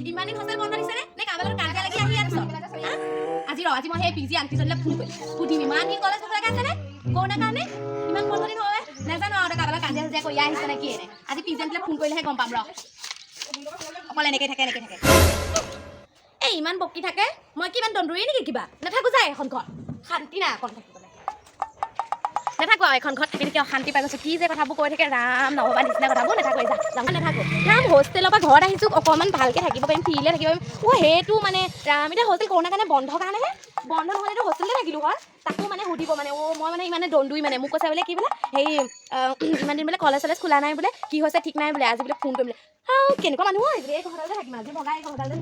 ইমান দিন হোষ্টেল বন্ধ দিছে নে কাৰোবাৰ লগত কাজিয়া লাগি আহি আছ আজি মই সেই পিজি আন্টিজনীলৈ ফোন কৰিম সুধিম ইমান দিন কলেজ বন্ধ আছে নে কৰোণাৰ কাৰণে ইমান বন্ধ দিন হয় নাজানো আৰু কাৰোবাৰ লগত কাজিয়া চাজিয়া কৰি আহিছে নে কি এনে আজি পিজি আন্টিলৈ ফোন কৰিলেহে গম পাম ৰ অকল এনেকৈ থাকে এই ইমান বকি থাকে মই কি ইমান দন্দুৰী নেকি কিবা নাথাকো যায় এখন ঘৰ শান্তি নাই অকণ থাকিবলৈ নাথাকো আৰু এখন ঘৰত থাকি থাকি অশান্তি পাই গৈছোঁ কি যে কথাবোৰ কৈ থাকে ৰাম নহ'বা নিচিনা কথাবোৰ নাথাকো নাথাকো ৰাম হোষ্টেলৰ পৰা ঘৰত আহিছোঁ অকণমান ভালকৈ থাকিব পাৰিম ফ্ৰীলে থাকিব পাৰিম সেইটো মানে ৰাম এতিয়া হোষ্টেল কৰোণাৰ কাৰণে বন্ধ কাৰণেহে বন্ধ নহ'লেতো হোষ্টেলতে থাকিলোঁ হয় তাকো মানে সুধিব মানে মই মানে ইমানে দন্দুৰী মানে মোক কৈছে বোলে কি বোলে সেই ইমান দিন বোলে কলেজ চলেজ খোলা নাই বোলে কি হৈছে ঠিক নাই বোলে আজি বোলে ফোন কৰিম বোলে আৰু কেনেকুৱা মানুহ হয় এই ঘৰতে থাকিম আজি ভগাই ঘৰতে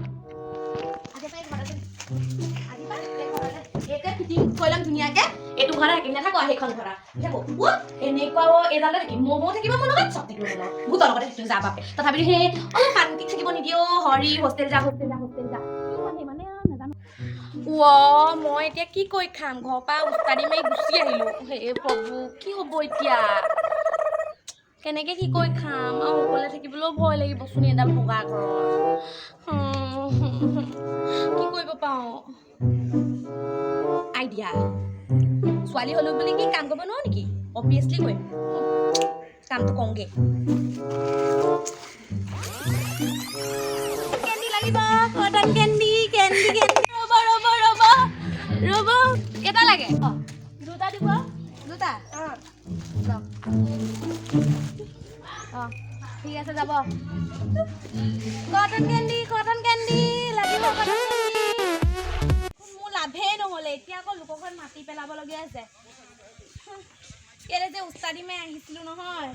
ফিটিং কৰি ল'ম ধুনীয়াকৈ এইটো ঘৰতে থাকিম নাথাকো সেইখন ঘৰ এনেকুৱা এইডালতে থাকিম ম'মো থাকিব মোৰ লগত চব থাকিব মোৰ ভূতৰ লগতে থাকিম যা বাপে তথাপিতো সেই অলপ শান্তিত থাকিব নিদিয়ে হৰি হোষ্টেল যা মানে নাজানো মই এতিয়া কি কৰি খাম ঘৰৰ পৰা উস্তাদি মাৰি গুচি আহিলোঁ হে প্ৰভু কি হ'ব এতিয়া কেনেকৈ কি কৰি খাম আৰু অকলে থাকিবলৈও ভয় লাগিবচোন এডাল বগা ঘৰত কি কৰিব পাওঁ আইডিয়া ছোৱালী হ'লো বুলি কি কাম কৰিব নোৱাৰো নেকি অবভিয়াছলি কৰিম কামটো কওঁগে কেণ্ডি লাগিব কটন কেণ্ডি ৰ'ব কেইটা লাগে দুটা দিব দুটা ঠিক আছে যাব কটন কেণ্ডি লাগিব মোৰ লাভেই নহ'লে এতিয়া আকৌ লোকৰ ঘৰত মাটি পেলাবলগীয়া আছে কেলে যে উস্তাদি মাৰি আহিছিলোঁ নহয়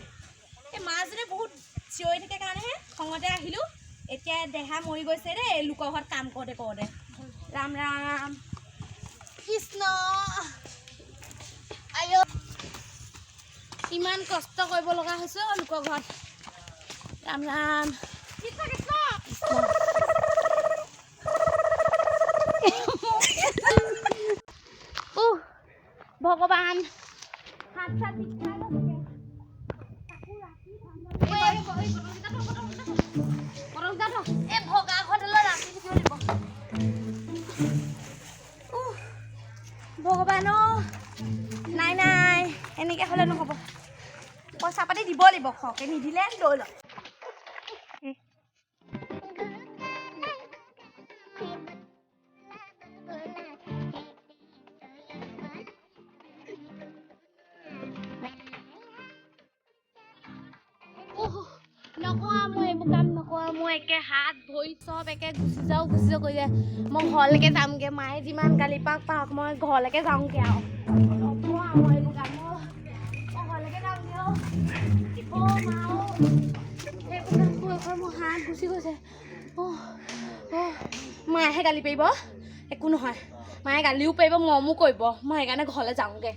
এই মাজতে বহুত চিঞৰি থাকে কাৰণেহে খঙতে আহিলোঁ এতিয়া দেহা মৰি গৈছে দেই লোকৰ ঘৰত কাম কৰোঁতে ৰাম ৰাম কৃষ্ণ আইঅ ইমান কষ্ট কৰিব লগা হৈছে লোকৰ ঘৰত ৰাম ৰাম ভগৱান হাত চাত বিষাই গৈছে এই ভগা ঘৰলৈ ৰাতি থাকিব লাগিব ভগৱান নাই এনেকৈ হ'লে নহ'ব পইচা পাতি দিব লাগিব খৰকৈ নিদিলে লৈ লওঁ নকওঁ মই এইবোৰ কাম নকওঁ মই একে হাত ভৰি চব একে গুচি যাওঁ কৰি যায় মই ঘৰলৈকে যামগৈ মায়ে যিমান গালি পাওক মই ঘৰলৈকে যাওঁগৈ আৰু নকওঁ মই এইবোৰ কাম মই ঘৰলৈকে যাওঁগৈ মোৰ হাত গুচি গৈছে মায়েহে গালি পাৰিব একো নহয় মায়ে গালিও পাৰিব মৰমো কৰিব মই সেইকাৰণে ঘৰলৈ যাওঁগৈ